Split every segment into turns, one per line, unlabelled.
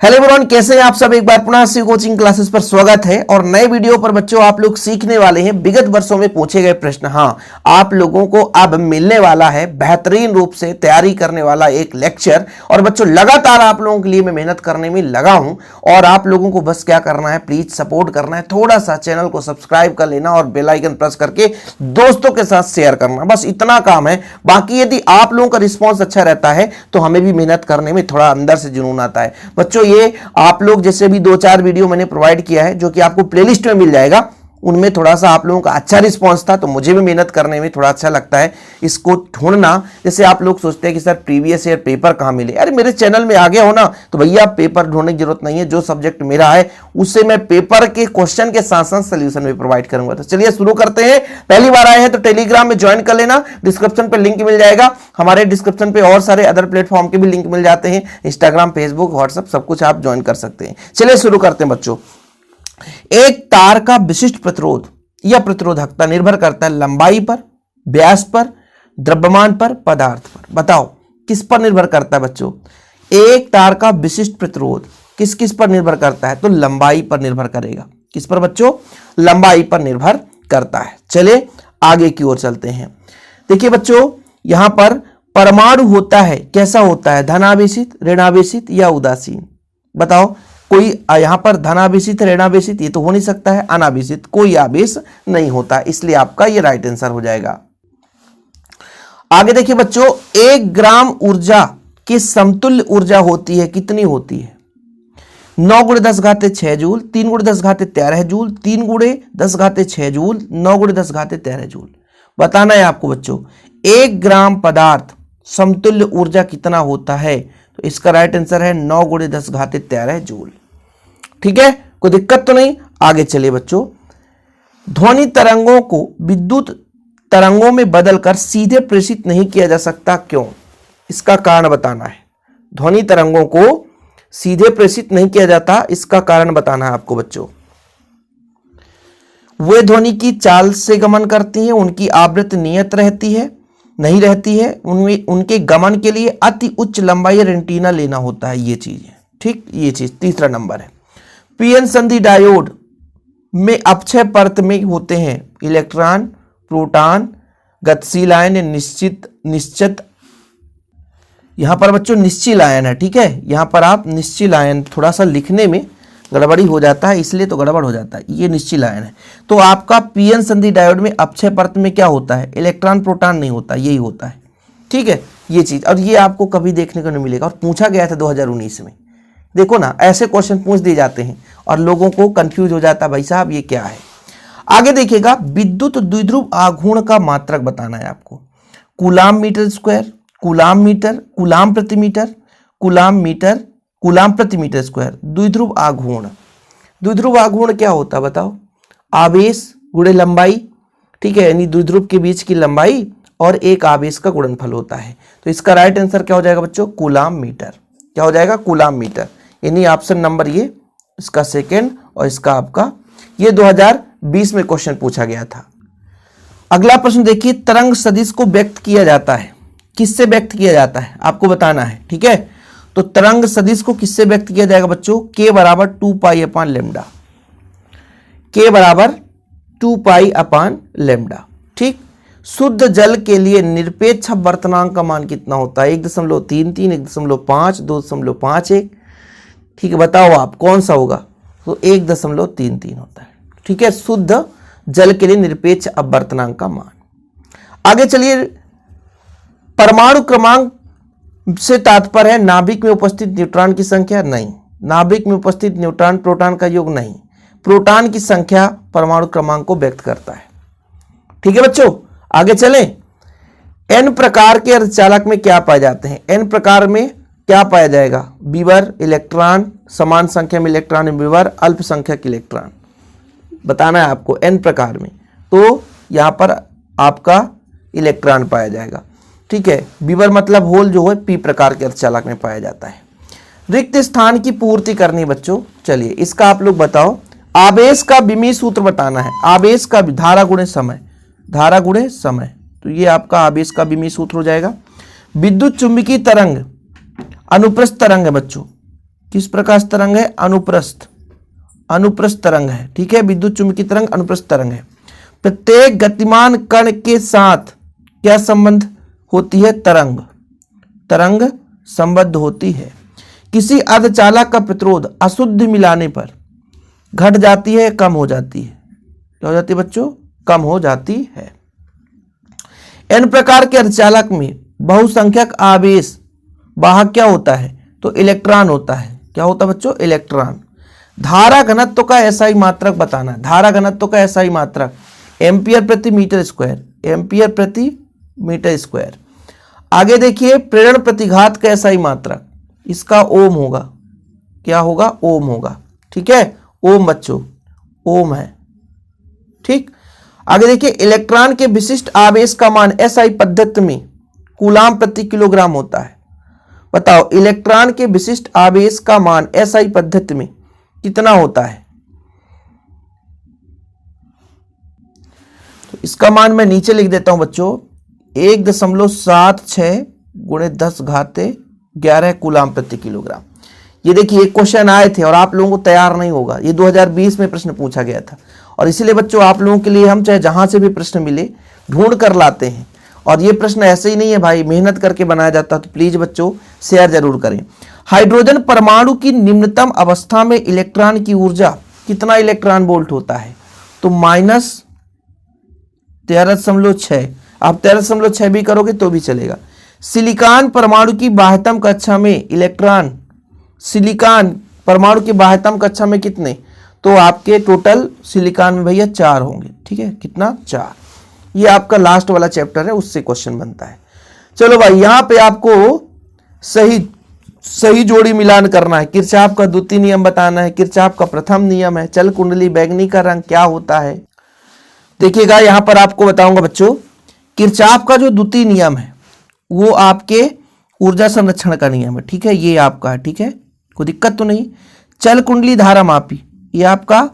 Hello everyone, कैसे हैं आप सब। एक बार पुनः सी कोचिंग क्लासेस पर स्वागत है और नए वीडियो पर बच्चों आप लोग सीखने वाले हैं विगत वर्षों में पूछे गए प्रश्न। हाँ, आप लोगों को अब मिलने वाला है बेहतरीन रूप से तैयारी करने वाला एक लेक्चर। और बच्चों लगातार आप लोगों के लिए मैं मेहनत करने में लगा हूं और आप लोगों को बस क्या करना है, प्लीज सपोर्ट करना है, थोड़ा सा चैनल को सब्सक्राइब कर लेना और बेल आइकन प्रेस करके दोस्तों के साथ शेयर करना, बस इतना काम है। बाकी यदि आप लोगों का रिस्पॉन्स अच्छा रहता है तो हमें भी मेहनत करने में थोड़ा अंदर से जुनून आता है। बच्चों ये आप लोग जैसे भी 2-4 वीडियो मैंने प्रोवाइड किया है जो कि आपको प्लेलिस्ट में मिल जाएगा, उनमें थोड़ा सा आप लोगों का अच्छा रिस्पांस था तो मुझे भी मेहनत करने में थोड़ा अच्छा लगता है इसको ढूंढना। जैसे आप लोग सोचते हैं कि सर प्रीवियस ईयर पेपर कहाँ मिले, अरे मेरे चैनल में आ गया हो ना तो भैया पेपर ढूंढने की जरूरत नहीं है। जो सब्जेक्ट मेरा है उससे मैं पेपर के क्वेश्चन के साथ साथ सोल्यूशन भी प्रोवाइड करूंगा। तो चलिए शुरू करते हैं। पहली बार आए हैं तो टेलीग्राम में ज्वाइन कर लेना, डिस्क्रिप्शन पर लिंक मिल जाएगा। हमारे डिस्क्रिप्शन पे और सारे अदर प्लेटफॉर्म के भी लिंक मिल जाते हैं, इंस्टाग्राम, फेसबुक, व्हाट्सएप, सब कुछ आप ज्वाइन कर सकते हैं। चलिए शुरू करते हैं बच्चों। एक तार का विशिष्ट प्रतिरोध या प्रतिरोधकता निर्भर करता है लंबाई पर, व्यास पर, द्रव्यमान पर, पदार्थ पर। बताओ किस पर निर्भर करता है बच्चों। एक तार का विशिष्ट प्रतिरोध किस किस पर निर्भर करता है, तो लंबाई पर निर्भर करेगा। किस पर बच्चों, लंबाई पर निर्भर करता है। चलिए आगे की ओर चलते हैं। देखिए बच्चों यहां पर परमाणु होता है, कैसा होता है, धनावेशित, ऋणावेशित या उदासीन। बताओ कोई यहां पर धनावेशित, ऋणावेशित, ये तो हो नहीं सकता है। अनावेशित, कोई आवेश नहीं होता, इसलिए आपका ये राइट आंसर हो जाएगा। आगे देखिए बच्चों, 1 ग्राम ऊर्जा की समतुल्य ऊर्जा होती है, कितनी होती है, 9 × 10⁻6 जूल, 3 × 10⁻13 जूल, 3 × 10⁻6 जूल, 9 × 10⁻13 जूल। बताना है आपको बच्चों 1 ग्राम पदार्थ समतुल्य ऊर्जा कितना होता है, तो इसका राइट आंसर है 9 × 10⁻13 जूल। ठीक है, कोई दिक्कत तो नहीं। आगे चलिए बच्चों, ध्वनि तरंगों को विद्युत तरंगों में बदलकर सीधे प्रेषित नहीं किया जा सकता, क्यों, इसका कारण बताना है। ध्वनि तरंगों को सीधे प्रेषित नहीं किया जाता, इसका कारण बताना है आपको बच्चों। वे ध्वनि की चाल से गमन करती हैं, उनकी आवृत्ति नियत रहती है, नहीं रहती है, उनमें उनके गमन के लिए अति उच्च लंबाई एंटीना लेना होता है, ये चीज है। ठीक, ये चीज तीसरा नंबर है। पीएन संधि डायोड में अपक्षय परत में होते हैं इलेक्ट्रॉन, प्रोटॉन, गतिशील आयन, निश्चित। यहां पर बच्चों निश्चिल आयन है। ठीक है, यहां पर आप निश्चिल आयन, थोड़ा सा लिखने में गड़बड़ी हो जाता है इसलिए तो गड़बड़ हो जाता है, ये निश्चिल आयन है। तो आपका पीएन संधि डायोड में अपक्षय परत में क्या होता है, इलेक्ट्रॉन, प्रोटॉन नहीं होता, यही होता है। ठीक है, ये चीज, और ये आपको कभी देखने को नहीं मिलेगा और पूछा गया था 2019 में। देखो ना, ऐसे क्वेश्चन पूछ दिए जाते हैं और लोगों को कंफ्यूज हो जाता है, भाई साहब ये क्या है। आगे देखिएगा, विद्युत द्विध्रुव आघूर्ण का मात्रक बताना है आपको। Coulomb meter square, coulomb meter, coulomb प्रति मीटर, कूलाम मीटर, कूलाम प्रति मीटर स्क्वायर। द्विध्रुव आघूर्ण, द्विध्रुव आघूर्ण क्या होता है बताओ, आवेश गुणे लंबाई। ठीक है, यानी द्विध्रुव के बीच की लंबाई और एक आवेश का गुणनफल होता है। तो इसका राइट आंसर क्या हो जाएगा बच्चों, कूलाम मीटर। क्या हो जाएगा, कूलाम मीटर। यानी ऑप्शन नंबर ये इसका सेकेंड और इसका आपका, ये 2020 में क्वेश्चन पूछा गया था। अगला प्रश्न देखिए, तरंग सदिश को व्यक्त किया जाता है, किससे व्यक्त किया जाता है आपको बताना है। ठीक है, तो तरंग सदिश को किससे व्यक्त किया जाएगा बच्चों, k बराबर 2π/λ, k बराबर 2π/λ। ठीक, शुद्ध जल के लिए निरपेक्ष अपवर्तनांक का मान कितना होता है, 1.33, 1.5, 2.51। ठीक है, बताओ आप कौन सा होगा, तो 1.33 होता है। ठीक है, शुद्ध जल के लिए निरपेक्ष अपवर्तनांक का मान। आगे चलिए, परमाणु क्रमांक से तात्पर्य है नाभिक में उपस्थित न्यूट्रॉन की संख्या, नहीं, नाभिक में उपस्थित न्यूट्रॉन प्रोटॉन का योग नहीं, प्रोटॉन की संख्या परमाणु क्रमांक को व्यक्त करता है। ठीक है बच्चों, आगे चलें। एन प्रकार के अर्धचालक में क्या पाए जाते हैं, एन प्रकार में क्या पाया जाएगा, विवर, इलेक्ट्रॉन, समान संख्या में इलेक्ट्रॉन विवर, अल्पसंख्यक इलेक्ट्रॉन। बताना है आपको एन प्रकार में, तो यहां पर आपका इलेक्ट्रॉन पाया जाएगा। ठीक है, विवर मतलब होल जो है पी प्रकार के अर्धचालक में पाया जाता है। रिक्त स्थान की पूर्ति करनी बच्चों, चलिए इसका आप लोग बताओ। आवेश का विमीय सूत्र बताना है, आवेश का धारा गुणे समय, धारा गुणे समय, तो ये आपका आवेश का विमीय सूत्र हो जाएगा। विद्युत चुंबकीय तरंग अनुप्रस्थ तरंग है बच्चों, किस प्रकाश तरंग है? अनुप्रस्थ, अनुप्रस्थ तरंग है। ठीक है, विद्युत चुंबकीय तरंग अनुप्रस्थ तरंग है। प्रत्येक गतिमान कण के साथ क्या संबंध होती है? तरंग, तरंग संबद्ध होती है। किसी अर्धचालक का प्रतिरोध अशुद्ध मिलाने पर घट जाती है, कम हो जाती है? क्या हो जाती है बच्चों? कम हो जाती है। एन प्रकार के अर्धचालक में बहुसंख्यक आवेश वाहक क्या होता है? तो इलेक्ट्रॉन होता है। क्या होता है बच्चों? इलेक्ट्रॉन। धारा घनत्व का एसआई मात्रक बताना है। धारा घनत्व का एसआई मात्रक एम्पियर प्रति मीटर स्क्वायर, एम्पियर प्रति मीटर स्क्वायर। आगे देखिए, प्रेरण प्रतिघात का एसआई मात्रक, इसका ओम होगा। क्या होगा? ओम होगा। ठीक है, ओम बच्चों, ओम है। ठीक, आगे देखिए, इलेक्ट्रॉन के विशिष्ट आवेश का मान एसआई पद्धति में कूलाम प्रति किलोग्राम होता है। बताओ, इलेक्ट्रॉन के विशिष्ट आवेश का मान एसआई पद्धति में कितना होता है? तो इसका मान मैं नीचे लिख देता हूं बच्चों, 1.76 गुणे 10⁻11 कूलाम प्रति किलोग्राम। ये देखिए, एक क्वेश्चन आए थे और आप लोगों को तैयार नहीं होगा, ये 2020 में प्रश्न पूछा गया था और इसीलिए बच्चों आप लोगों के लिए हम चाहे जहां से भी प्रश्न मिले ढूंढ कर लाते हैं। और ये प्रश्न ऐसे ही नहीं है भाई, मेहनत करके बनाया जाता, तो प्लीज बच्चों शेयर जरूर करें। हाइड्रोजन परमाणु की निम्नतम अवस्था में इलेक्ट्रॉन की ऊर्जा कितना इलेक्ट्रॉन वोल्ट होता है? तो -13.6। आप 13.6 भी करोगे तो भी चलेगा। सिलिकॉन परमाणु की बाह्यतम कक्षा में इलेक्ट्रॉन, सिलिकॉन परमाणु की बाह्यतम कक्षा में कितने? तो आपके टोटल सिलिकॉन में भैया 4 होंगे। ठीक है, कितना? 4। ये आपका लास्ट वाला चैप्टर है, उससे क्वेश्चन बनता है। चलो भाई, यहां पे आपको सही जोड़ी मिलान करना है। किरचॉफ का द्वितीय नियम बताना है। किरचॉफ का प्रथम नियम है। चल कुंडली बैंगनी का रंग क्या होता है? देखिएगा, यहां पर आपको बताऊंगा बच्चों, किरचॉफ का जो द्वितीय नियम है वो आपके ऊर्जा संरक्षण का नियम है। ठीक है, ये आपका है। ठीक है, कोई दिक्कत तो नहीं। चल कुंडली धारा मापी, ये आपका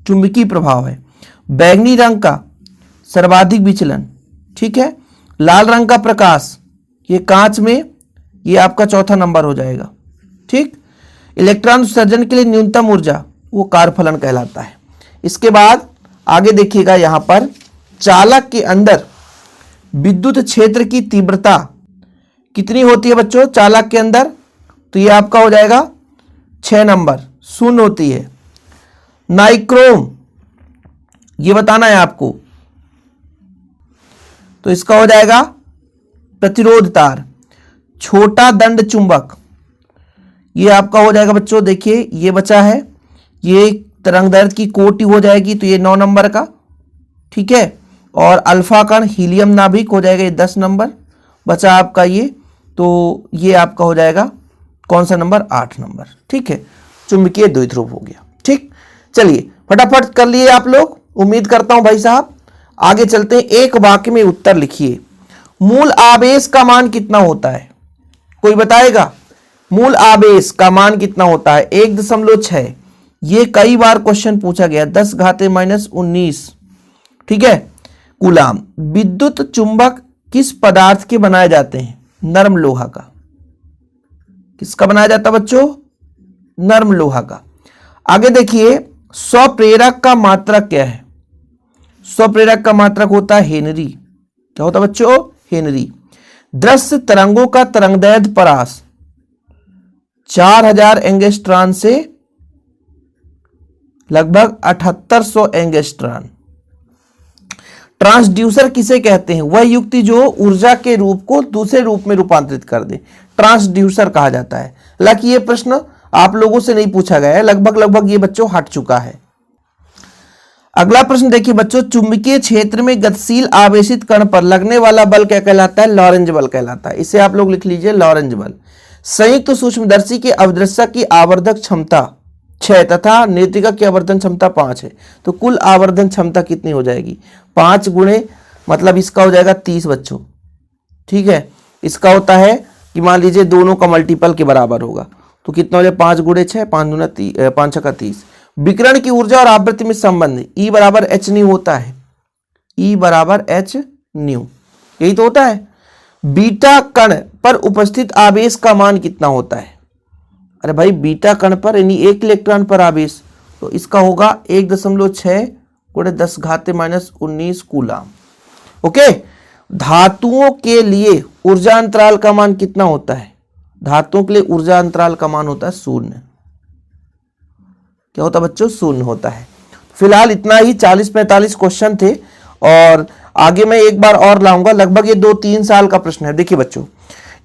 चुंबकीय प्रभाव है। बैंगनी रंग का सर्वाधिक विचलन। ठीक है, लाल रंग का प्रकाश, ये कांच में, ये आपका चौथा नंबर हो जाएगा। ठीक, इलेक्ट्रॉन उत्सर्जन के लिए न्यूनतम ऊर्जा, वो कारफलन कहलाता है। इसके बाद आगे देखिएगा, यहां पर चालक के अंदर विद्युत क्षेत्र की तीव्रता कितनी होती है बच्चों? चालक के अंदर, तो ये आपका हो जाएगा 6 नंबर, 0 होती है। नाइक्रोम, ये बताना है आपको, तो इसका हो जाएगा प्रतिरोध तार। छोटा दंड चुंबक, ये आपका हो जाएगा बच्चों, देखिए ये बचा है, ये तरंगदैर्घ्य की कोटि हो जाएगी, तो ये 9 नंबर का। ठीक है, और अल्फा कण हीलियम नाभिक हो जाएगा, ये 10 नंबर बचा आपका ये, तो ये आपका हो जाएगा कौन सा नंबर? 8 नंबर। ठीक है, चुंबकीय द्विध्रुव हो गया। ठीक, चलिए फटाफट कर लिए आप लोग, उम्मीद करता हूं भाई साहब। आगे चलते हैं, एक वाक्य में उत्तर लिखिए। मूल आवेश का मान कितना होता है? कोई बताएगा? मूल आवेश का मान कितना होता है? 1.6। ये कई बार क्वेश्चन पूछा गया, 10⁻−19। ठीक है, कूलाम। विद्युत चुंबक किस पदार्थ के बनाए जाते हैं? नर्म लोहा का। किसका बनाया जाता है बच्चों? नर्म लोहा का। आगे देखिए, स्वप्रेरक का मात्रक क्या है? स्वप्रेरक का मात्रक होता है हेनरी। क्या होता है बच्चों? हेनरी। दृश्य तरंगों का तरंगदैर्घ्य परास 4000 एंगस्ट्रॉन से लगभग 7800 एंगस्ट्रॉन। ट्रांसड्यूसर किसे कहते हैं? वह युक्ति जो ऊर्जा के रूप को दूसरे रूप में रूपांतरित कर दे, ट्रांसड्यूसर कहा जाता है। हालांकि यह प्रश्न आप लोगों से नहीं पूछा गया है, लगभग ये बच्चों हट चुका है। अगला प्रश्न देखिए बच्चों, चुंबकीय क्षेत्र में गतिशील आवेशित कण पर लगने वाला बल क्या कहलाता है? लॉरेंज बल कहलाता है। इसे आप लोग लिख लीजिए, लॉरेंज बल। संयुक्त सूक्ष्मदर्शी के अवदृश्यक की आवर्धक क्षमता 6 तथा नेत्रिका की आवर्धन क्षमता 5 है, तो कुल आवर्धन क्षमता कितनी हो जाएगी? 5 गुणे, मतलब इसका हो जाएगा 30 बच्चों। ठीक है, इसका होता है कि मान लीजिए दोनों का मल्टीपल के बराबर होगा, तो कितना हो जाए? 5 गुणे 6, 5 दूना 5 छक्का 30। विकिरण की ऊर्जा और आवृत्ति में संबंध E बराबर h न्यू होता है। E बराबर h न्यू, यही तो होता है। बीटा कण पर उपस्थित आवेश का मान कितना होता है? अरे भाई बीटा कण पर यानी 1 इलेक्ट्रॉन पर आवेश, तो इसका होगा 1.6 × 10⁻⁻19 कूलम। ओके, धातुओं के लिए ऊर्जा अंतराल का मान कितना होता है? धातुओं के लिए ऊर्जा अंतराल का मान होता है 0। क्या होता है बच्चों? 0 होता है। फिलहाल इतना ही, 40-45 क्वेश्चन थे और आगे मैं एक बार और लाऊंगा। लगभग ये 2-3 साल का प्रश्न है। देखिए बच्चों,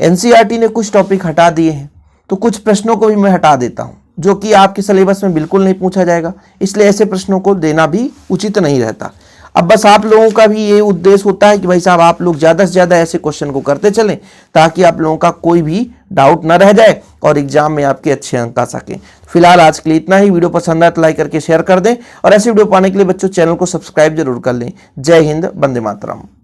एनसीईआरटी ने कुछ टॉपिक हटा दिए हैं, तो कुछ प्रश्नों को भी मैं हटा देता हूं जो कि आपके सिलेबस में बिल्कुल नहीं पूछा जाएगा, इसलिए ऐसे प्रश्नों को देना भी उचित नहीं रहता। अब बस आप लोगों का भी ये उद्देश्य होता है कि भाई साहब आप लोग ज़्यादा से ज़्यादा ऐसे क्वेश्चन को करते चलें ताकि आप लोगों का कोई भी डाउट ना रह जाए और एग्जाम में आपके अच्छे अंक आ सकें। फिलहाल आज के लिए इतना ही। वीडियो पसंद आए तो लाइक करके शेयर कर दें और ऐसे वीडियो पाने के लिए बच्चों चैनल को सब्सक्राइब जरूर कर लें। जय हिंद, वंदे मातरम।